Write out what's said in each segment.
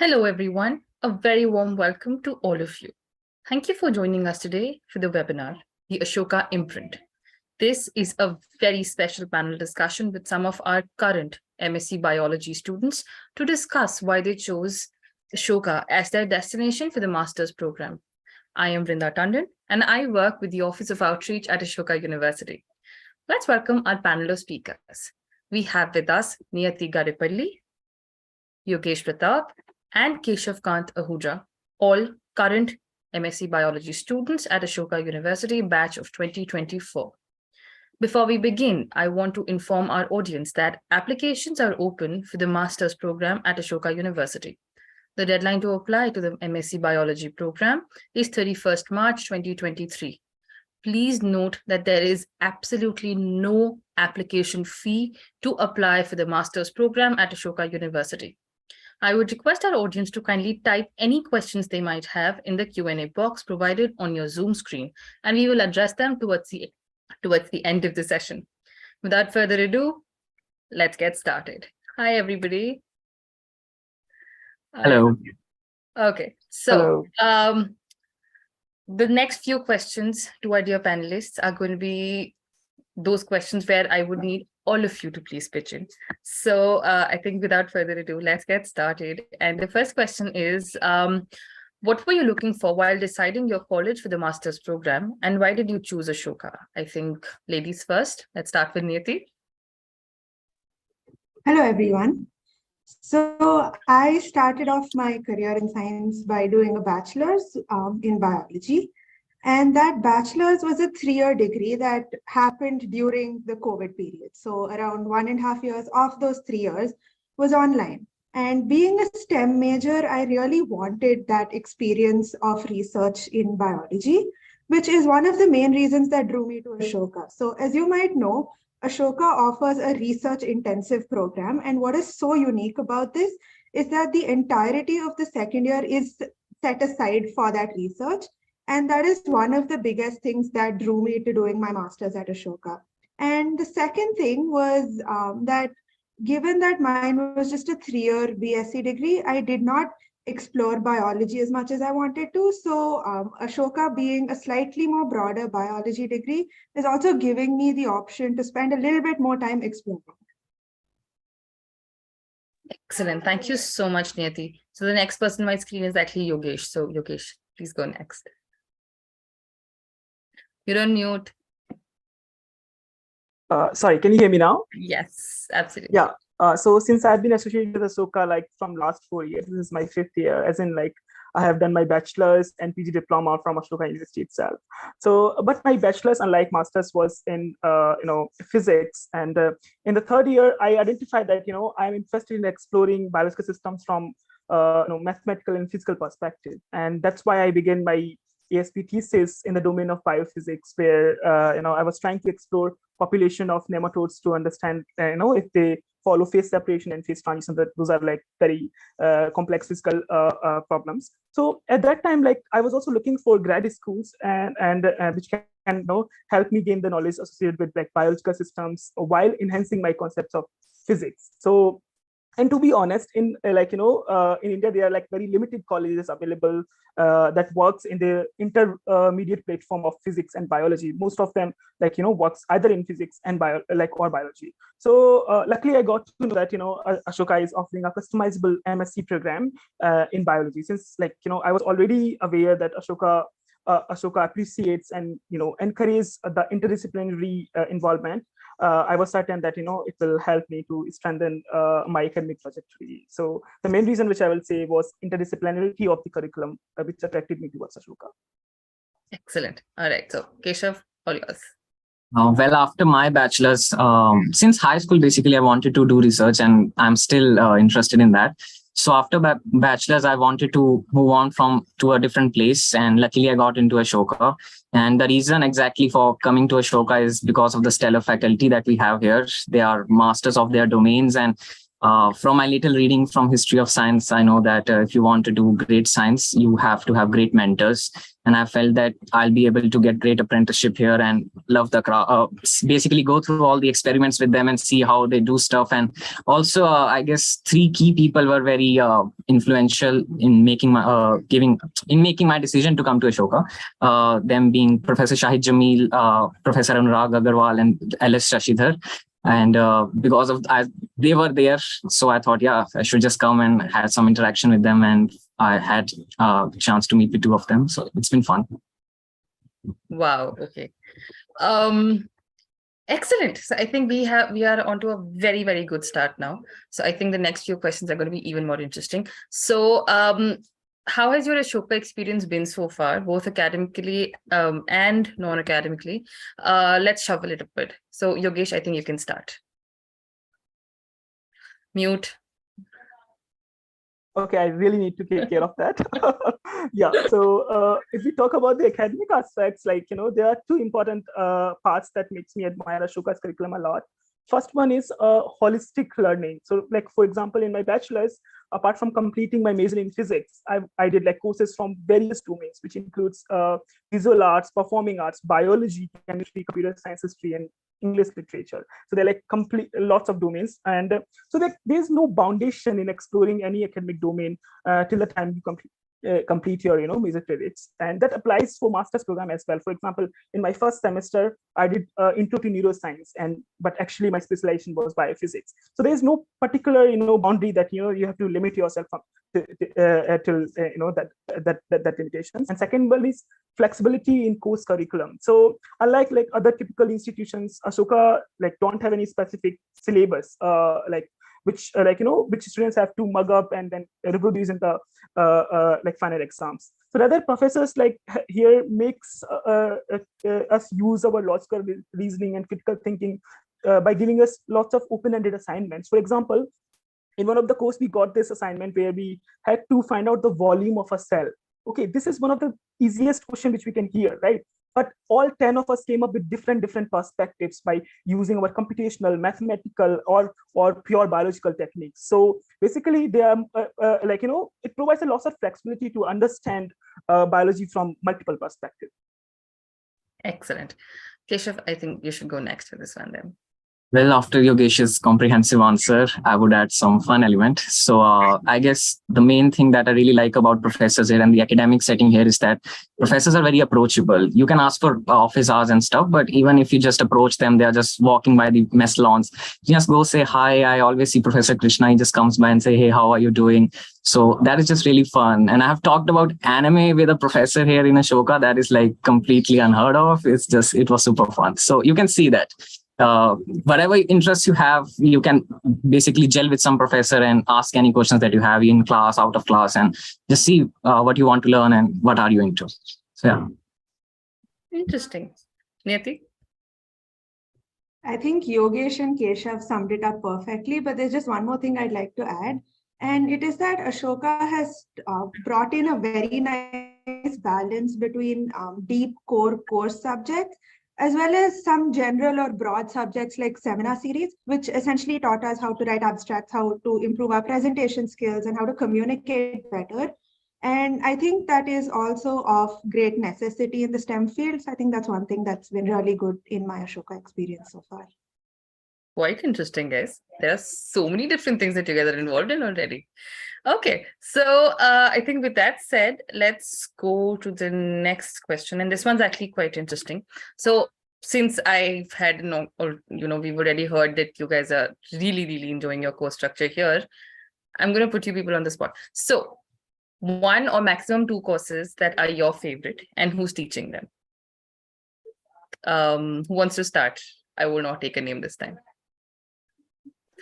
Hello, everyone. A very warm welcome to all of you. Thank you for joining us today for the webinar, the Ashoka Imprint. This is a very special panel discussion with some of our current MSc Biology students to discuss why they chose Ashoka as their destination for the master's program. I am Vrinda Tandon, and I work with the Office of Outreach at Ashoka University. Let's welcome our panel of speakers. We have with us Niyati Garipalli, Yogesh Pratap, and Keshav Kant Ahuja, all current MSc Biology students at Ashoka University batch of 2024. Before we begin, I want to inform our audience that applications are open for the master's program at Ashoka University. The deadline to apply to the MSc Biology program is 31st March 2023. Please note that there is absolutely no application fee to apply for the master's program at Ashoka University. I would request our audience to kindly type any questions they might have in the Q&A box provided on your Zoom screen, and we will address them towards the end of the session. Without further ado, let's get started. Hi, everybody. Hello. Okay, so the next few questions to our dear panelists are going to be those questions where I would need all of you to please pitch in. So I think without further ado, let's get started. And the first question is, what were you looking for while deciding your college for the master's program? And why did you choose Ashoka? I think ladies first. Let's start with Niyati. Hello, everyone. So I started off my career in science by doing a bachelor's in biology. And that bachelor's was a 3-year degree that happened during the COVID period. So around 1.5 years of those 3 years was online. And being a STEM major, I really wanted that experience of research in biology, which is one of the main reasons that drew me to Ashoka. So as you might know, Ashoka offers a research intensive program. And what is so unique about this is that the entirety of the second year is set aside for that research. And that is one of the biggest things that drew me to doing my master's at Ashoka. And the second thing was that given that mine was just a 3-year BSc degree, I did not explore biology as much as I wanted to. So Ashoka, being a slightly more broader biology degree, is also giving me the option to spend a little bit more time exploring. Excellent. Thank you so much, Niyati. So the next person on my screen is actually Yogesh. So Yogesh, please go next. You're on mute. Sorry, can you hear me now? Yes, absolutely. Yeah. So since I've been associated with Ashoka like from last 4 years, this is my 5th year, as in like I have done my bachelor's and PG diploma from Ashoka University itself. So, but my bachelor's, unlike master's, was in physics. And in the 3rd year, I identified that I'm interested in exploring biological systems from mathematical and physical perspective, and that's why I began my ASP thesis in the domain of biophysics, where I was trying to explore population of nematodes to understand if they follow phase separation and phase transition. That those are like very complex physical problems. So at that time, like I was also looking for grad schools and which can help me gain the knowledge associated with like biological systems while enhancing my concepts of physics. So. And to be honest, in India, there are like very limited colleges available that works in the intermediate platform of physics and biology. Most of them works either in physics and or biology. So luckily, I got to know that Ashoka is offering a customizable MSc program in biology. Since I was already aware that Ashoka appreciates and encourages the interdisciplinary involvement. I was certain that it will help me to strengthen my academic trajectory. So the main reason which I will say was interdisciplinarity of the curriculum, which attracted me towards Ashoka. Excellent. All right. So Keshav, all yours. Well, after my bachelor's, since high school, basically, I wanted to do research, and I'm still interested in that. So after bachelor's, I wanted to move on to a different place, and luckily I got into Ashoka. And the reason exactly for coming to Ashoka is because of the stellar faculty that we have here. They are masters of their domains, and From my little reading from history of science, I know that if you want to do great science, you have to have great mentors. And I felt that I'll be able to get great apprenticeship here and love the crowd. Basically, go through all the experiments with them and see how they do stuff. And also, I guess 3 key people were very influential in making my decision to come to Ashoka. Them being Professor Shahid Jamil, Professor Anurag Agarwal, and LS Shashidhar. And because of they were there, so I thought, yeah, I should just come and had some interaction with them, and I had a chance to meet with 2 of them. So it's been fun. Wow. Okay. Excellent. So I think we are onto a very, very good start now. So I think the next few questions are going to be even more interesting. So how has your Ashoka experience been so far, both academically and non-academically? Let's shovel it a bit. So Yogesh, I think you can start. Mute. Okay, I really need to take care of that. Yeah, so if we talk about the academic aspects, like, there are 2 important parts that makes me admire Ashoka's curriculum a lot. First one is holistic learning. So like, for example, in my bachelor's, apart from completing my major in physics, I did like courses from various domains, which includes visual arts, performing arts, biology, chemistry, computer science, history, and English literature. So they're like lots of domains. And so there's no foundation in exploring any academic domain till the time you complete your major credits. And that applies for master's program as well. For example, in my first semester, I did intro to neuroscience, but actually my specialization was biophysics. So there's no particular boundary that you have to limit yourself from till that limitation. And second one is flexibility in course curriculum. So unlike like other typical institutions, Ashoka like don't have any specific syllabus which students have to mug up and then reproduce in the like final exams. So rather, professors like here makes us use our logical reasoning and critical thinking by giving us lots of open-ended assignments. For example, in one of the course, we got this assignment where we had to find out the volume of a cell. Okay, this is one of the easiest question which we can hear, right? But all 10 of us came up with different perspectives by using our computational, mathematical, or pure biological techniques. So basically, they are it provides a lot of flexibility to understand biology from multiple perspectives. Excellent. Keshav, I think you should go next with this one then. Well, after Yogesh's comprehensive answer, I would add some fun element. So I guess the main thing that I really like about professors here and the academic setting here is that professors are very approachable. You can ask for office hours and stuff, but even if you just approach them, they're just walking by the mess lawns. You just go say hi. I always see Professor Krishna. He just comes by and say, hey, how are you doing? So that is just really fun. And I have talked about anime with a professor here in Ashoka. That is like completely unheard of. It was super fun. So you can see that. Whatever interests you have, you can basically gel with some professor and ask any questions that you have in class, out of class, and just see what you want to learn and what are you into. So yeah. Interesting. Niyati? I think Yogesh and Keshav summed it up perfectly, but there's just one more thing I'd like to add. And it is that Ashoka has brought in a very nice balance between deep core course subjects as well as some general or broad subjects like seminar series, which essentially taught us how to write abstracts, how to improve our presentation skills, and how to communicate better. And I think that is also of great necessity in the STEM fields. I think that's one thing that's been really good in my Ashoka experience so far. Quite interesting, guys. There are so many different things that you guys are involved in already. Okay, so I think with that said, let's go to the next question. And this one's actually quite interesting. So since I've had, we've already heard that you guys are really, really enjoying your course structure here, I'm going to put you people on the spot. So 1 or maximum 2 courses that are your favorite and who's teaching them? Who wants to start? I will not take a name this time.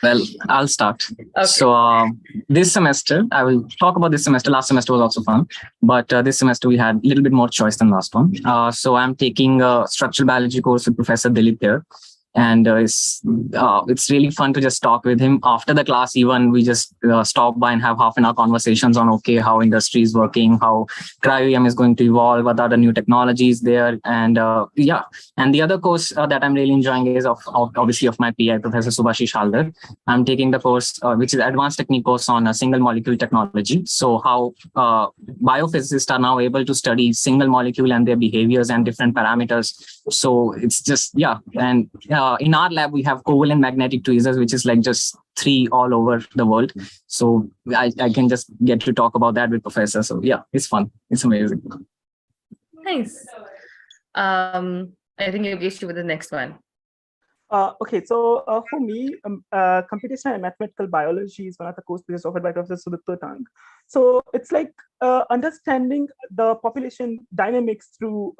Well, I'll start. Okay. So this semester, I will talk about this semester. Last semester was also fun, but this semester we had a little bit more choice than last one. So I'm taking a structural biology course with Professor Dilip here. And it's really fun to just talk with him after the class. Even we just stop by and have half an hour conversations on how industry is working, how cryo-EM is going to evolve, what are the new technologies there. And and the other course that I'm really enjoying is obviously of my PI, Professor Subhashish Haldar. I'm taking the course which is advanced technique course on single molecule technology. So how biophysicists are now able to study single molecule and their behaviors and different parameters. So it's just, and in our lab, we have covalent magnetic tweezers, which is like just 3 all over the world. So I can just get to talk about that with Professor. So it's fun. It's amazing. Nice. I think Yogesh, you with the next one. Okay, so for me, computational and mathematical biology is one of the courses offered by Professor Sudipto Tang. So it's like understanding the population dynamics through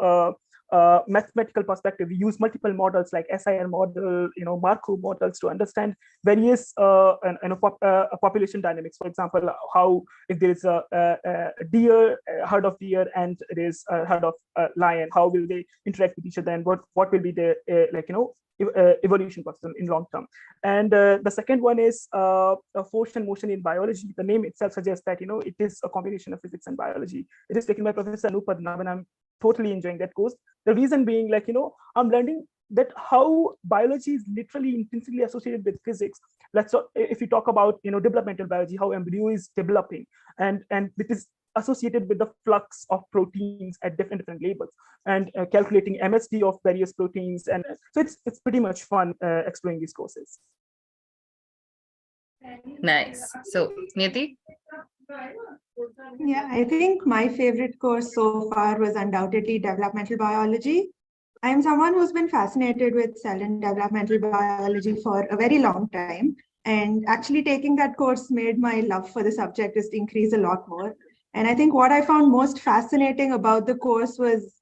mathematical perspective. We use multiple models like SIR model, Markov models to understand various population dynamics. For example, how if there is a deer, a herd of deer, and there is a herd of lion, how will they interact with each other, and what will be the evolution process in long term. And the second one is force and motion in biology. The name itself suggests that it is a combination of physics and biology. It is taken by Professor Anup Padmanabhan, and I'm totally enjoying that course. The reason being, I'm learning that how biology is literally intrinsically associated with physics. If you talk about developmental biology, how embryo is developing, and it is associated with the flux of proteins at different levels, and calculating MSD of various proteins. And so it's pretty much fun exploring these courses. Nice. So Niyati? Yeah, I think my favorite course so far was undoubtedly developmental biology. I'm someone who's been fascinated with cell and developmental biology for a very long time. And actually taking that course made my love for the subject just increase a lot more. And I think what I found most fascinating about the course was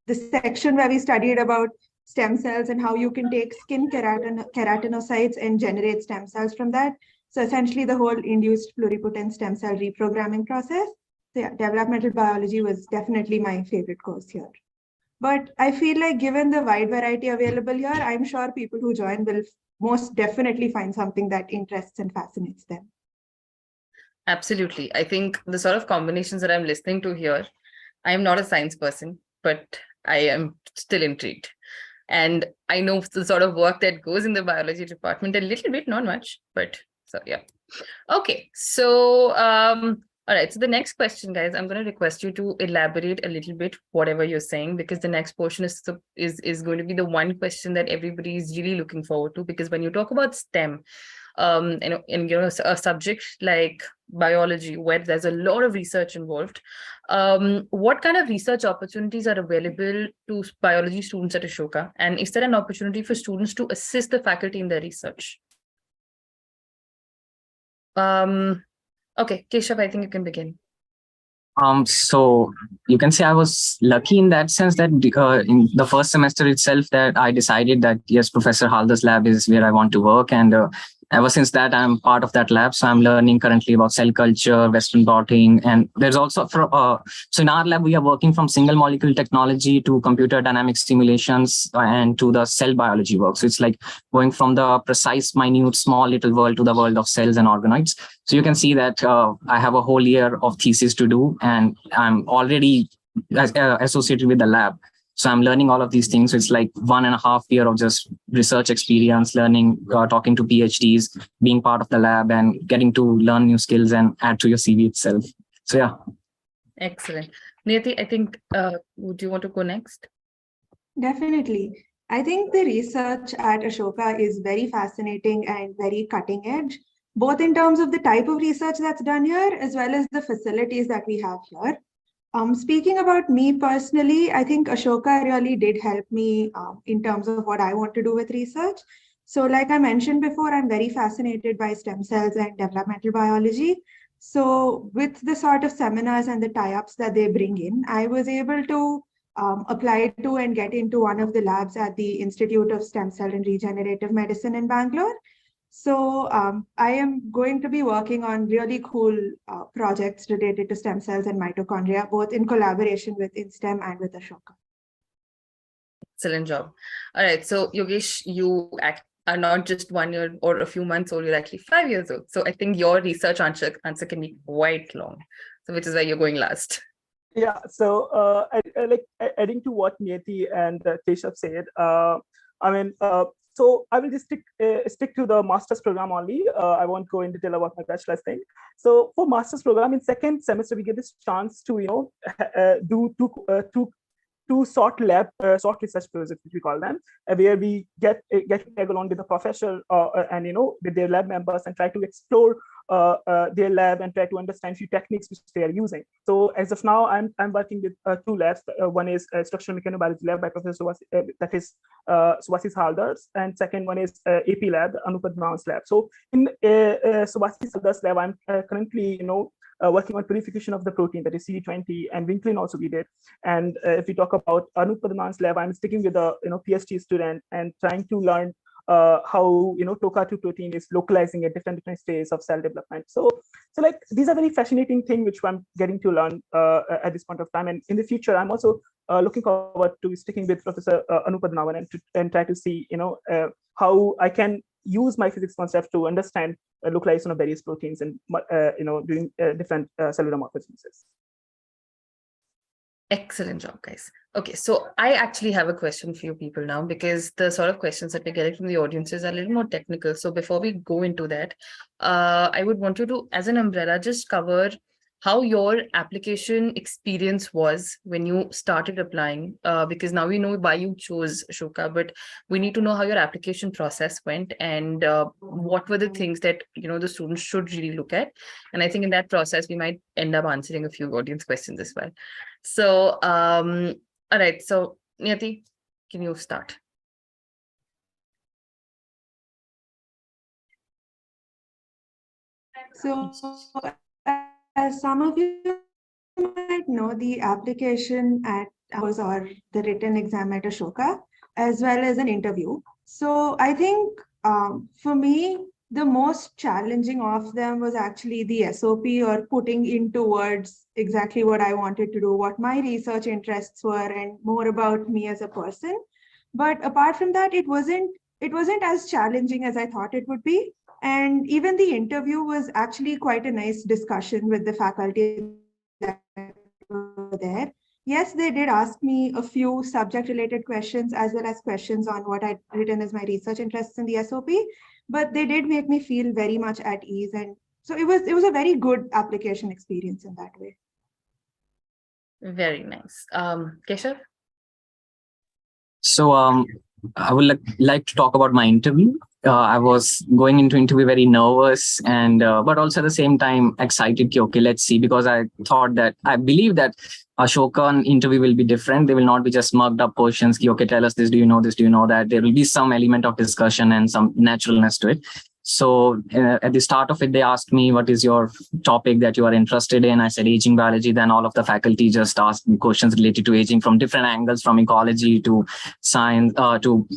the section where we studied about stem cells and how you can take skin keratinocytes and generate stem cells from that. So essentially the whole induced pluripotent stem cell reprogramming process. So yeah, developmental biology was definitely my favorite course here. But I feel like given the wide variety available here, I'm sure people who join will most definitely find something that interests and fascinates them. Absolutely. I think the sort of combinations that I'm listening to here, I am not a science person, but I am still intrigued. And I know the sort of work that goes in the biology department a little bit, not much, but so yeah. Okay, so all right, so the next question, guys, I'm going to request you to elaborate a little bit whatever you're saying, because the next portion is going to be the one question that everybody is really looking forward to. Because when you talk about STEM, a subject like biology where there's a lot of research involved, what kind of research opportunities are available to biology students at Ashoka, and is there an opportunity for students to assist the faculty in their research? Okay, Keshav, I think you can begin. So you can say I was lucky in that sense that in the first semester itself that I decided that yes, Professor Haldar's lab is where I want to work, and ever since that I'm part of that lab. So I'm learning currently about cell culture, Western blotting, and there's also so in our lab we are working from single molecule technology to computer dynamic simulations and to the cell biology work. So it's like going from the precise, minute, small little world to the world of cells and organoids. So you can see that I have a whole year of thesis to do, and I'm already associated with the lab. So I'm learning all of these things. So it's like 1.5 years of just research experience, learning, talking to PhDs, being part of the lab, and getting to learn new skills and add to your CV itself. So yeah. Excellent. Niyati, I think, would you want to go next? Definitely. I think the research at Ashoka is very fascinating and very cutting edge, both in terms of the type of research that's done here, as well as the facilities that we have here. Speaking about me personally, I think Ashoka really did help me in terms of what I want to do with research. So like I mentioned before, I'm very fascinated by stem cells and developmental biology. So with the sort of seminars and the tie-ups that they bring in, I was able to apply to and get into one of the labs at the Institute of Stem Cell and Regenerative Medicine in Bangalore. So I am going to be working on really cool projects related to stem cells and mitochondria, both in collaboration with InStem and with Ashoka. Excellent job. All right. So Yogesh, you are not just 1 year or a few months old, you're actually 5 years old. So I think your research answer can be quite long. So which is why you're going last. Yeah, so adding to what Niyati and Keshav said, so I will just stick to the master's program only. I won't go in detail about my bachelor's thing. So for master's program in second semester, we get this chance to do two short short research projects, which we call them, where we get to tag along with the professor and with their lab members and try to explore their lab and try to understand few techniques which they are using. So as of now, I'm working with two labs. One is structural mechanobiology lab by Professor Subhasis Haldar's, and second one is AP lab, Anupadman's lab. So in Subhasis Haldar's lab, I'm currently working on purification of the protein, that is CD20, and Winklin also we did. And if we talk about Anup Padman's lab, I'm sticking with a PhD student and trying to learn how TOCA2 protein is localizing at different stages of cell development. So like these are very fascinating things which I'm getting to learn at this point of time. And in the future, I'm also looking forward to sticking with Professor Anup Padman and try to see how I can use my physics concept to understand localization of various proteins and doing different cellular morphogenesis. Excellent job, guys. Okay, so I actually have a question for you people now, because the sort of questions that we're getting from the audiences are a little more technical. So before we go into that, I would want you to, as an umbrella, just cover how your application experience was when you started applying, because now we know why you chose Ashoka, but we need to know how your application process went and what were the things that the students should really look at. And I think in that process, we might end up answering a few audience questions as well. So, all right. So, Niyati, can you start? So, as some of you might know, the application at ours or the written exam at Ashoka, as well as an interview. So I think for me, the most challenging of them was actually the SOP, or putting into words exactly what I wanted to do, what my research interests were, and more about me as a person. But apart from that, it wasn't as challenging as I thought it would be. And even the interview was actually quite a nice discussion with the faculty that were there. Yes, they did ask me a few subject-related questions as well as questions on what I'd written as my research interests in the SOP, but they did make me feel very much at ease. And so it was a very good application experience in that way. Very nice. Keshav? So I would like to talk about my interview. I was going into interview very nervous and but also at the same time excited. Okay, let's see, because I believe that Ashoka interview will be different. They will not be just mugged up questions. Okay, tell us this. Do you know this? Do you know that? There will be some element of discussion and some naturalness to it. So at the start of it, they asked me, what is your topic that you are interested in? I said aging biology. Then all of the faculty just asked me questions related to aging from different angles, from ecology to science, to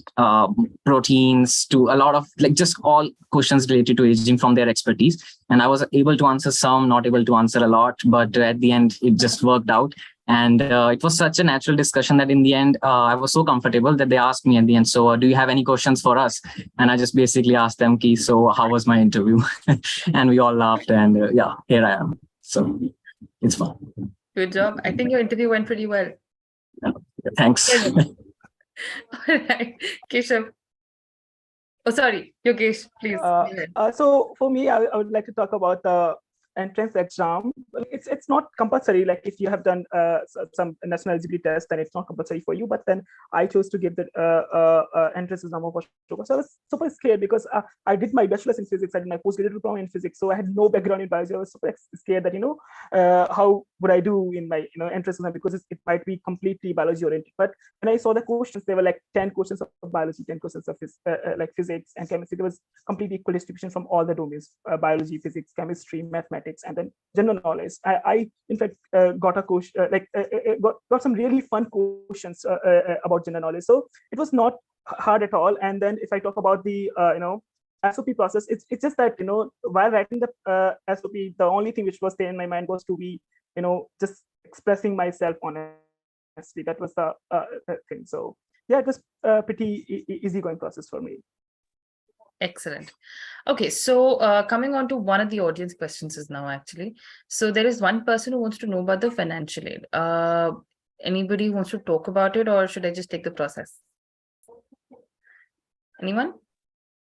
proteins, to a lot of just all questions related to aging from their expertise. And I was able to answer some, not able to answer a lot, but at the end, it just worked out. And it was such a natural discussion that in the end, I was so comfortable that they asked me at the end, so do you have any questions for us? And I just basically asked them, so how was my interview? And we all laughed, and yeah, here I am. So it's fun. Good job. I think your interview went pretty well. Yeah. Thanks. All right. Keshav. Oh, sorry, Yogesh, please. So for me, I would like to talk about the entrance exam. It's not compulsory. Like if you have done some national eligibility test, then it's not compulsory for you. But then I chose to give the entrance exam of Ashoka. So I was super scared because I did my bachelor's in physics. I did my postgraduate diploma in physics. So I had no background in biology. I was super scared that how would I do in my entrance exam, because it might be completely biology oriented. But when I saw the questions, there were like 10 questions of biology, 10 questions of like physics and chemistry. There was complete equal distribution from all the domains: biology, physics, chemistry, mathematics, and then general knowledge. I in fact got a question got some really fun questions about general knowledge. So it was not hard at all. And then if I talk about the SOP process, it's just that while writing the SOP, the only thing which was there in my mind was to be just expressing myself honestly. That was the thing. So yeah, it was pretty easygoing process for me. Excellent. Okay, so coming on to one of the audience questions is now actually. So there is one person who wants to know about the financial aid. Anybody who wants to talk about it, or should I just take the process? Anyone?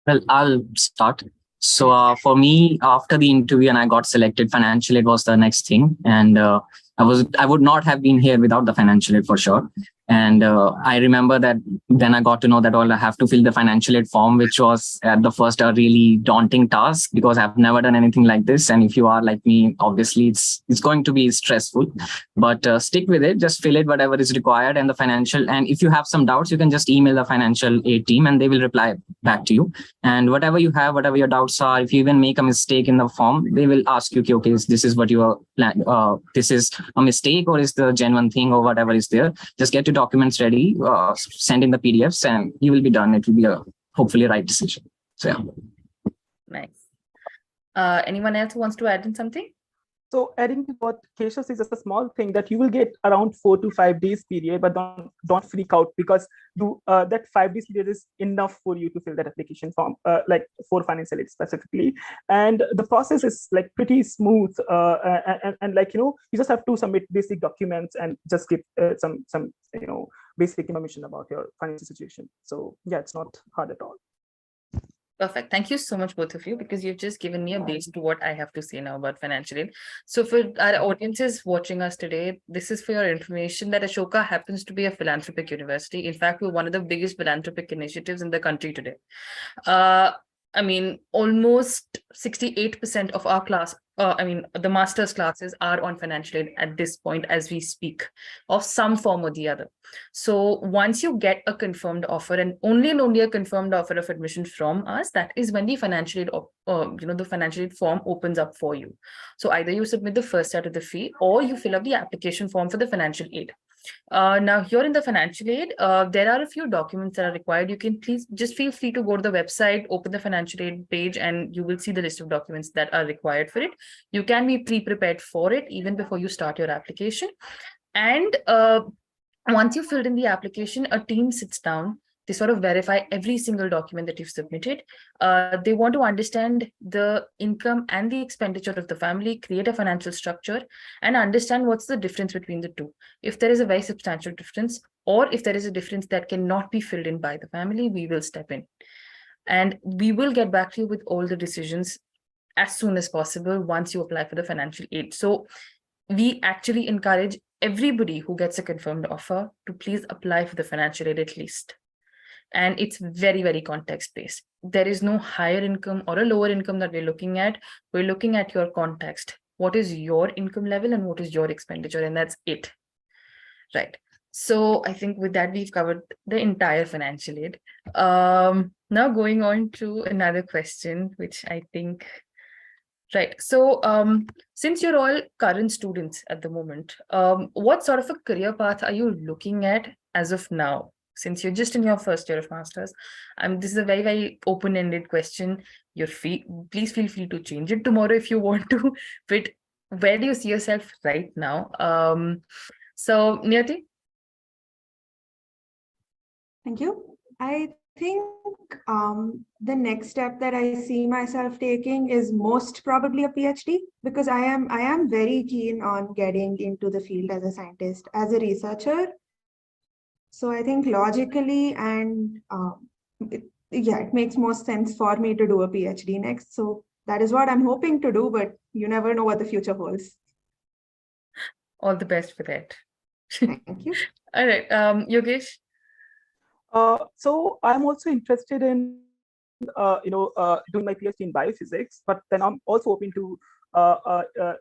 Well, I'll start. So for me, after the interview and I got selected, financial aid was the next thing. And I would not have been here without the financial aid for sure. And I remember that then I got to know that I have to fill the financial aid form, which was at the first a really daunting task because I've never done anything like this. And if you are like me, obviously it's going to be stressful, but stick with it, just fill it, whatever is required. And if you have some doubts, you can just email the financial aid team and they will reply back to you. And whatever you have, whatever your doubts are, if you even make a mistake in the form, they will ask you, okay, this is what you are this is a mistake or is the genuine thing or whatever is there. Just get your documents ready, send in the PDFs, and you will be done. It will be hopefully a right decision. So yeah. Nice. Anyone else who wants to add in something? So adding to what Keshav says, just a small thing that you will get around 4 to 5 days period, but don't freak out because that 5 days period is enough for you to fill that application form, like for financial aid specifically. And the process is like pretty smooth, and like you just have to submit basic documents and just give some basic information about your financial situation. So yeah, it's not hard at all. Perfect. Thank you so much, both of you, because you've just given me a base to what I have to say now about financial aid. So for our audiences watching us today, this is for your information that Ashoka happens to be a philanthropic university. In fact, we're one of the biggest philanthropic initiatives in the country today. I mean, almost 68% of our class, the master's classes are on financial aid at this point as we speak, of some form or the other. So once you get a confirmed offer and only a confirmed offer of admission from us, that is when the financial aid, the financial aid form opens up for you. So either you submit the first set of the fee or you fill up the application form for the financial aid. Now here in the financial aid, there are a few documents that are required. You can please just feel free to go to the website, open the financial aid page, and you will see the list of documents that are required for it. You can be pre-prepared for it even before you start your application. And once you've filled in the application, a team sits down. They sort of verify every single document that you've submitted. They want to understand the income and the expenditure of the family, create a financial structure, and understand what's the difference between the two. If there is a very substantial difference, or if there is a difference that cannot be filled in by the family, we will step in. And we will get back to you with all the decisions as soon as possible once you apply for the financial aid. So we actually encourage everybody who gets a confirmed offer to please apply for the financial aid at least. And it's very, very context-based. There is no higher income or a lower income that we're looking at. We're looking at your context. What is your income level and what is your expenditure? And that's it. Right. So I think with that, we've covered the entire financial aid. Now going on to another question, which I think... Right. So since you're all current students at the moment, what sort of a career path are you looking at as of now? Since you're just in your first year of master's, this is a very, very open-ended question. Please feel free to change it tomorrow if you want to. But where do you see yourself right now? So, Niyati? Thank you. I think the next step that I see myself taking is most probably a PhD, because I am very keen on getting into the field as a scientist, as a researcher. So I think logically and it makes most sense for me to do a PhD next. So that is what I'm hoping to do, but you never know what the future holds. All the best for that. Thank you. All right, Yogesh? So I'm also interested in, doing my PhD in biophysics, but then I'm also open to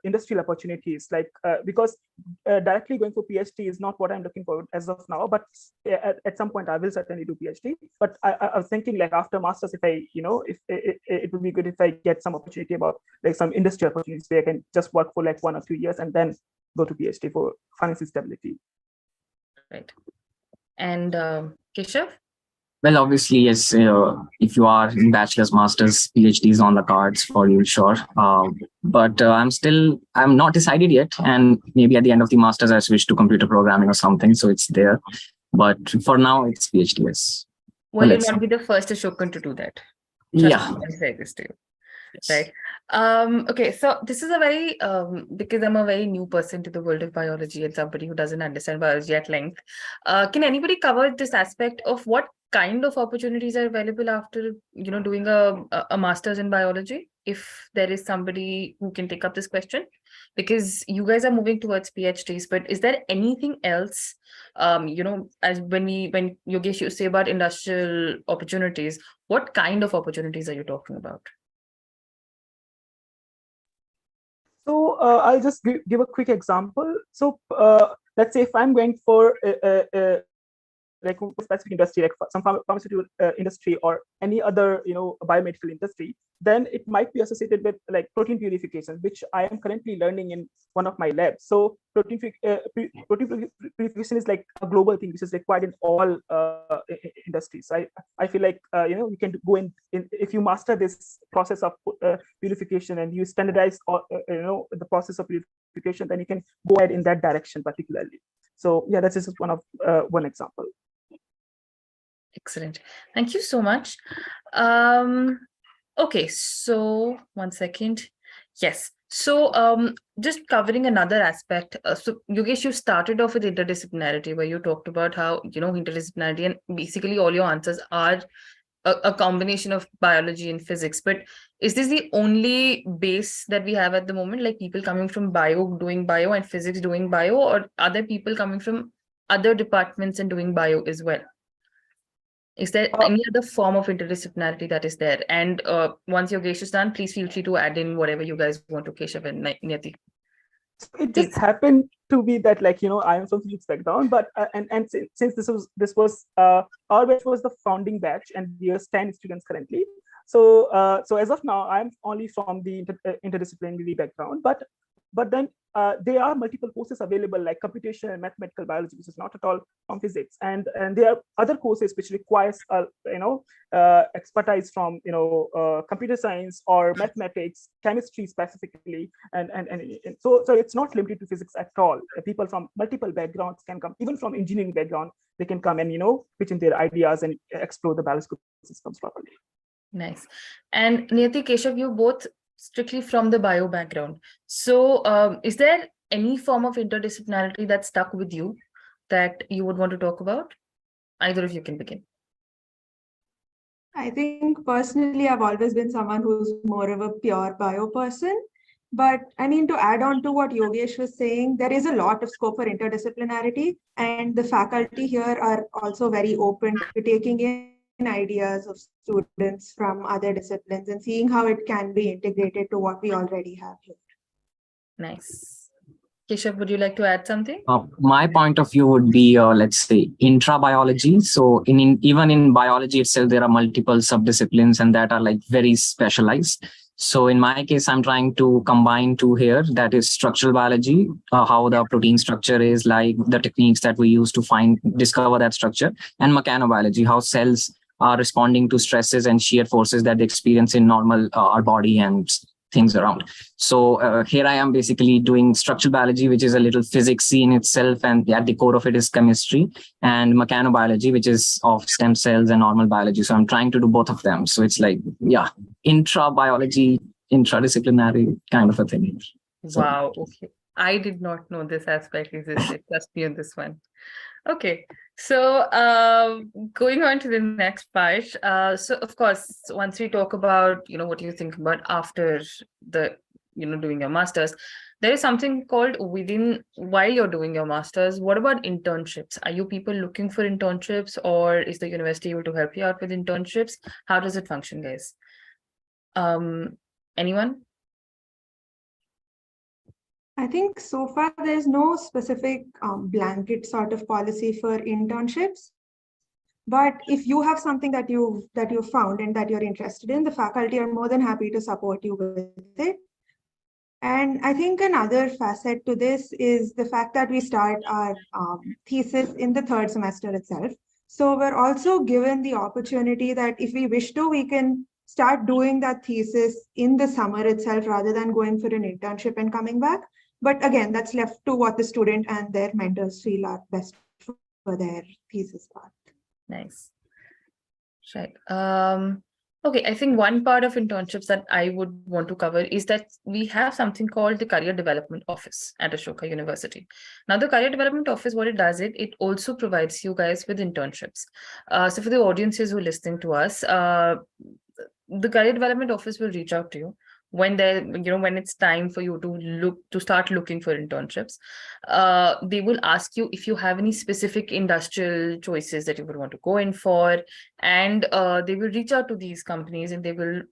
industrial opportunities, like because directly going for PhD is not what I'm looking for as of now, but at some point I will certainly do PhD. But I was thinking, like, after masters, if it would be good if I get some opportunity about like some industrial opportunities where I can just work for like 1 or 2 years and then go to PhD for financial stability. Right. And Keshav? Well, obviously, yes, if you are in bachelor's, master's, PhD is on the cards for you, sure. But I'm not decided yet. And maybe at the end of the master's, I switch to computer programming or something. So it's there. But for now, it's PhD. Yes. Well, you'll let's not see. be the first Ashokan to do that. Trust Yeah. me, I can say this to you. Yes. Right. Okay, so this is a very because I'm a very new person to the world of biology and somebody who doesn't understand biology at length. Can anybody cover this aspect of what kind of opportunities are available after doing a master's in biology? If there is somebody who can take up this question, because you guys are moving towards PhDs, but is there anything else? As when Yogesh, you say about industrial opportunities, what kind of opportunities are you talking about? So I'll just give a quick example. So let's say if I'm going for like a specific industry, like some pharmaceutical industry or any other biomedical industry, then it might be associated with like protein purification, which I am currently learning in one of my labs. So protein purification is like a global thing, which is required in all industries. I feel like you can go in if you master this process of purification and you standardize the process of purification, then you can go ahead in that direction particularly. So yeah, that's just one example. Excellent. Thank you so much. Okay, so 1 second. Yes. So just covering another aspect. So Yogesh, you started off with interdisciplinarity, where you talked about how, interdisciplinarity, and basically all your answers are a combination of biology and physics. But is this the only base that we have at the moment? Like people coming from bio doing bio and physics doing bio, or other people coming from other departments and doing bio as well? Is there any other form of interdisciplinarity that is there? And once Yogesh is done, please feel free to add in whatever you guys want to, Keshav and Niyati. So it just happened to be that, like, I am from physics background, but and since this was our batch was the founding batch, and we are 10 students currently. So as of now, I'm only from the interdisciplinary background, but then there are multiple courses available, like computation and mathematical biology, which is not at all from physics, and there are other courses which requires expertise from computer science or mathematics, chemistry specifically, and so it's not limited to physics at all. People from multiple backgrounds can come, even from engineering background, they can come and pitch in their ideas and explore the biological systems properly. Nice. And Niyati, Keshav, you both strictly from the bio background. So is there any form of interdisciplinarity that stuck with you that you would want to talk about? Either of you can begin. I think personally, I've always been someone who's more of a pure bio person. But I mean, to add on to what Yogesh was saying, there is a lot of scope for interdisciplinarity, and the faculty here are also very open to taking in ideas of students from other disciplines and seeing how it can be integrated to what we already have here. Nice. Keshav, would you like to add something? My point of view would be, let's say, intrabiology. So even in biology itself, there are multiple subdisciplines and that are like very specialized. So in my case, I'm trying to combine two here. That is structural biology, how the protein structure is, like the techniques that we use to discover that structure, and mechanobiology, how cells are responding to stresses and shear forces that they experience in normal our body and things around. So here I am basically doing structural biology, which is a little physicsy in itself, and at the core of it is chemistry, and mechanobiology, which is of stem cells and normal biology. So I'm trying to do both of them. So it's like, yeah, intra-biology, interdisciplinary kind of a thing. Wow. Okay. I did not know this aspect existed. Trust me on this one. Okay. So going on to the next part. So of course, once we talk about, what you think about after the, doing your master's, there is something called while you're doing your master's. What about internships? Are you people looking for internships, or is the university able to help you out with internships? How does it function, guys? Anyone? I think so far there's no specific blanket sort of policy for internships. But if you have something that you found and that you're interested in, the faculty are more than happy to support you with it. And I think another facet to this is the fact that we start our thesis in the third semester itself. So we're also given the opportunity that if we wish to, we can start doing that thesis in the summer itself rather than going for an internship and coming back. But again, that's left to what the student and their mentors feel are best for for their thesis part. Nice. Right. Okay, I think one part of internships that I would want to cover is that we have something called the Career Development Office at Ashoka University. Now, the Career Development Office, what it does, it also provides you guys with internships. So for the audiences who are listening to us, the Career Development Office will reach out to you when when it's time for you to start looking for internships. They will ask you if you have any specific industrial choices that you would want to go in for, and they will reach out to these companies and they will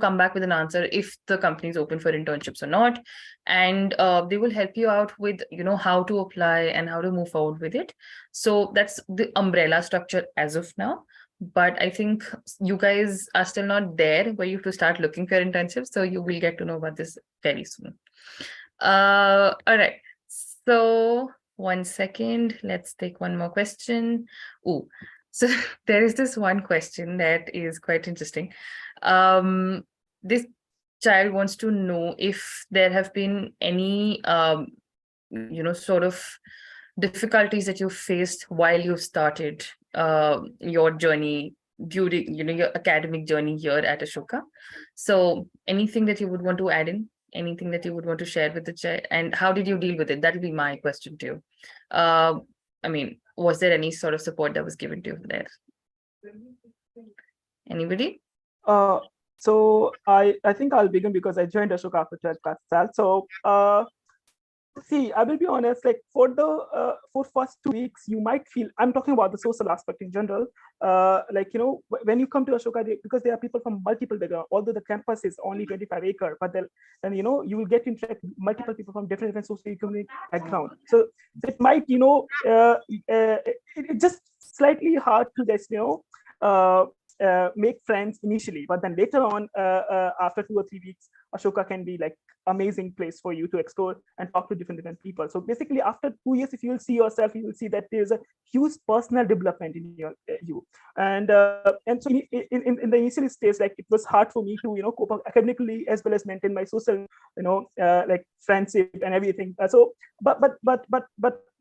come back with an answer if the company is open for internships or not, and they will help you out with how to apply and how to move forward with it. So that's the umbrella structure as of now. But I think you guys are still not there where you have to start looking for internships. So you will get to know about this very soon. All right. So 1 second. Let's take one more question. Oh, so there is this one question that is quite interesting. This child wants to know if there have been any, sort of difficulties that you faced while you started your journey during your academic journey here at Ashoka. So anything that you would want to add in, anything that you would want to share with the child, and how did you deal with it? That will be my question to you. I mean, was there any sort of support that was given to you there? Anybody? So I think I'll begin because I joined Ashoka after 12th class. So see, I will be honest, like for first 2 weeks, you might feel, I'm talking about the social aspect in general, when you come to Ashoka, because there are people from multiple backgrounds, although the campus is only 25 acre, but then you will get to interact with multiple people from different socioeconomic backgrounds. So it might, it's just slightly hard to just, make friends initially, but then later on, after 2 or 3 weeks, Ashoka can be like amazing place for you to explore and talk to different people. So basically, after 2 years, if you will see yourself, you will see that there's a huge personal development in you. And so in the initial stage, like it was hard for me to cope up academically as well as maintain my social like friendship and everything. But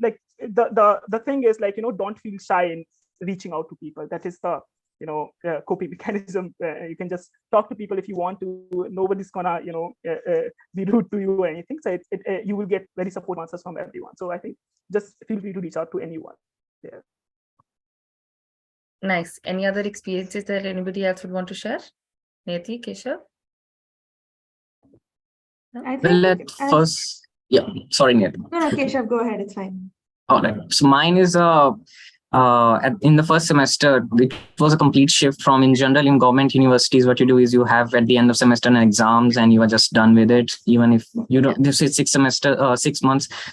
like the thing is, like don't feel shy in reaching out to people. That is the coping mechanism. You can just talk to people if you want to. Nobody's gonna be rude to you or anything. So you will get very supportive answers from everyone. So I think just feel free to reach out to anyone. Yeah. Nice. Any other experiences that anybody else would want to share? Neti, Keshav? I think Well, first, yeah, sorry, Neti. No, Keshav, go ahead. It's fine. All right. So mine is in the first semester, it was a complete shift from, in general, in government universities, what you do is you have at the end of semester an exams and you are just done with it. Even if you don't, this is 6 months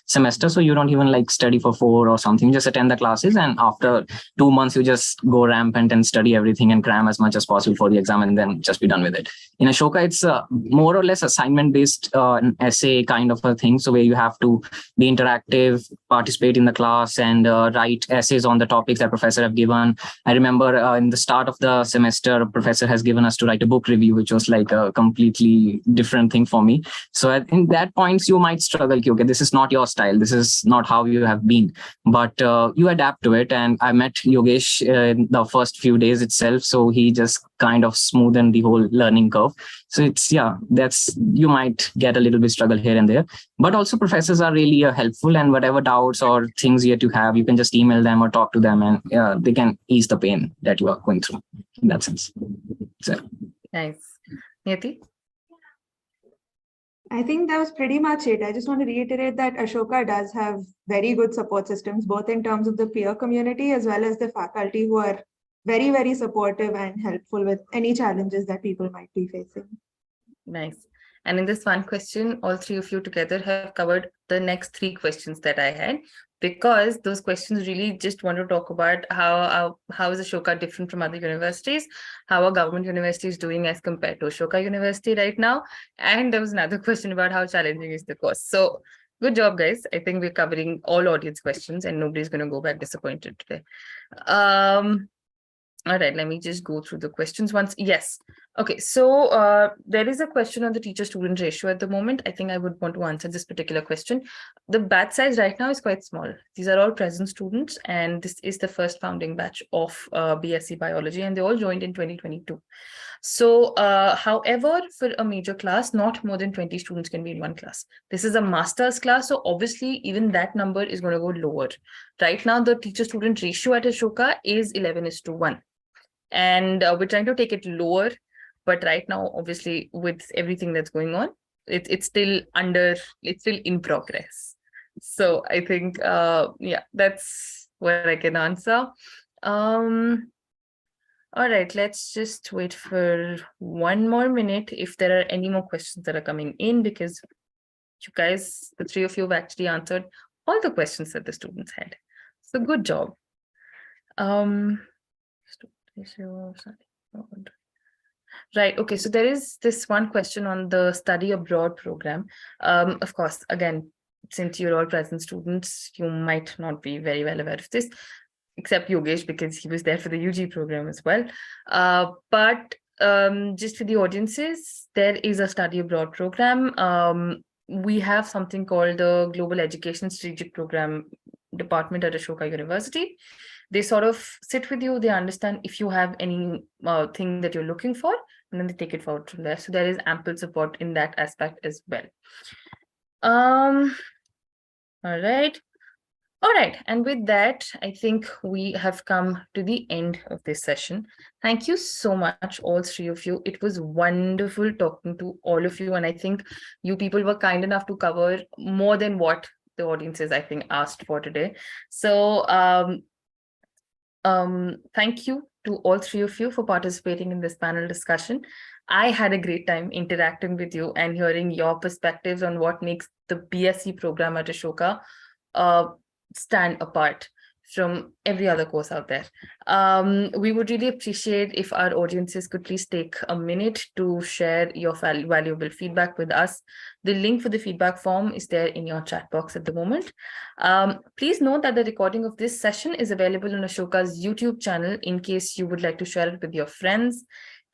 semester, so you don't even like study for 4 or something. You just attend the classes, and after 2 months, you just go rampant and study everything and cram as much as possible for the exam, and then just be done with it. In Ashoka, it's more or less assignment based, an essay kind of a thing. So where you have to be interactive, participate in the class, and write essays on the topics that professor have given. I remember in the start of the semester, a professor has given us to write a book review, which was like a completely different thing for me. So in that points, you might struggle. Okay, this is not your style. This is not how you have been, but you adapt to it. And I met Yogesh in the first few days itself. So he just kind of smoothened the whole learning curve. So you might get a little bit struggle here and there, but also professors are really helpful, and whatever doubts or things yet you have, you can just email them or talk to them, and they can ease the pain that you are going through in that sense. So. Nice. Neti? I think that was pretty much it. I just want to reiterate that Ashoka does have very good support systems, both in terms of the peer community as well as the faculty, who are very, very supportive and helpful with any challenges that people might be facing. Nice. And in this one question, all three of you together have covered the next 3 questions that I had, because those questions really just want to talk about how is Ashoka different from other universities, how a government university is doing as compared to Ashoka University right now. And there was another question about how challenging is the course. So good job, guys. I think we're covering all audience questions and nobody's going to go back disappointed today. All right, let me just go through the questions once. Yes. Okay, so there is a question on the teacher-student ratio at the moment. I think I would want to answer this particular question. The batch size right now is quite small. These are all present students, and this is the first founding batch of BSc Biology, and they all joined in 2022. So, however, for a major class, not more than 20 students can be in one class. This is a master's class, so obviously even that number is going to go lower. Right now, the teacher-student ratio at Ashoka is 11:1. And we're trying to take it lower, but right now, obviously, with everything that's going on, it's still in progress. So I think yeah, that's what I can answer. All right, let's just wait for one more minute if there are any more questions that are coming in, because you guys, the three of you have actually answered all the questions that the students had. So good job. Right. Okay. So there is this one question on the study abroad program. Of course, again, since you're all present students, you might not be very well aware of this, except Yogesh, because he was there for the UG program as well. But just for the audiences, there is a study abroad program. We have something called the Global Education Strategic Program Department at Ashoka University. They sort of sit with you, they understand if you have any thing that you're looking for, and then they take it forward from there. So there is ample support in that aspect as well. All right. All right. And with that, I think we have come to the end of this session. Thank you so much, all three of you. It was wonderful talking to all of you. And I think you people were kind enough to cover more than what the audiences, I think, asked for today. So thank you to all three of you for participating in this panel discussion. I had a great time interacting with you and hearing your perspectives on what makes the BSc program at Ashoka stand apart from every other course out there. We would really appreciate if our audiences could please take a minute to share your valuable feedback with us. The link for the feedback form is there in your chat box at the moment. Please note that the recording of this session is available on Ashoka's YouTube channel in case you would like to share it with your friends.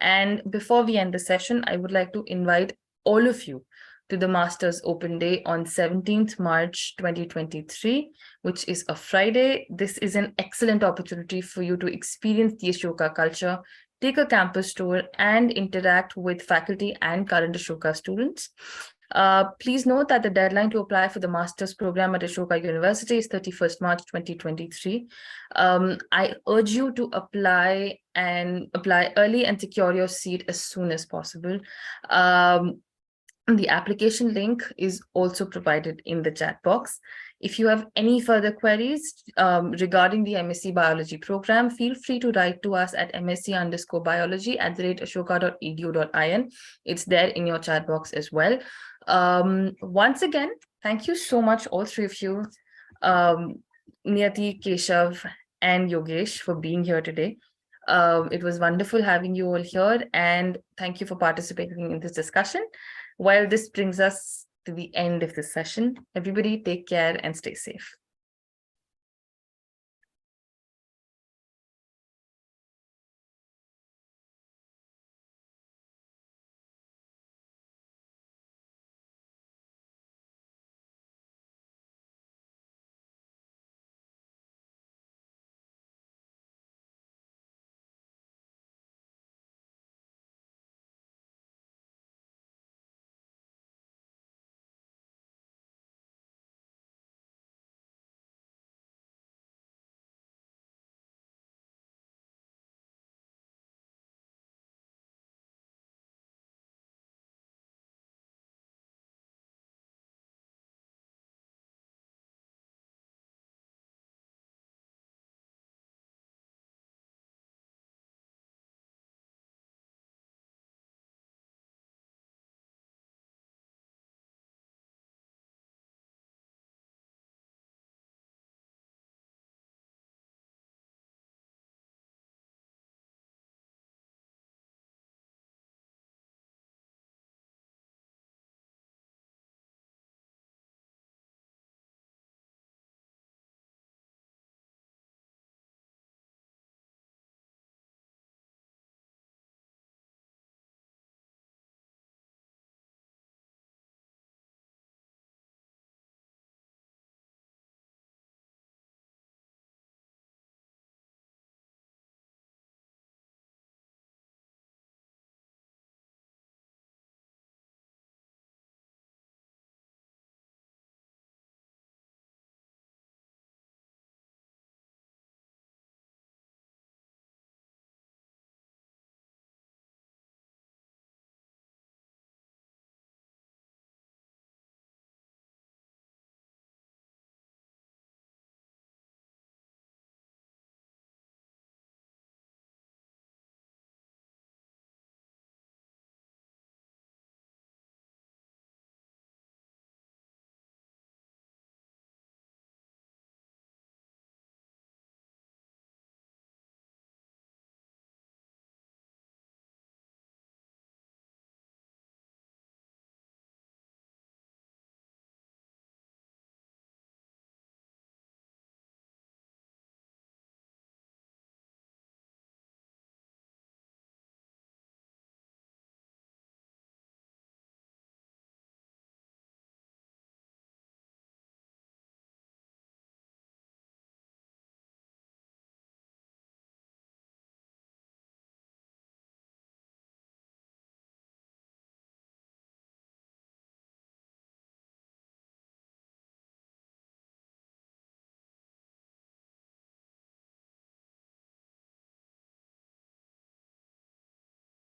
And before we end the session, I would like to invite all of you to the Masters Open Day on 17th March 2023, which is a Friday. This is an excellent opportunity for you to experience the Ashoka culture, take a campus tour, and interact with faculty and current Ashoka students. Please note that the deadline to apply for the master's program at Ashoka University is 31st March 2023. I urge you to apply early and secure your seat as soon as possible. The application link is also provided in the chat box. If you have any further queries regarding the MSc Biology program, feel free to write to us at msc_biology@ashoka.edu.in. It's there in your chat box as well. Once again, thank you so much, all three of you, Niyati, Keshav, and Yogesh, for being here today. It was wonderful having you all here, and thank you for participating in this discussion. While this brings us to the end of this session, everybody take care and stay safe.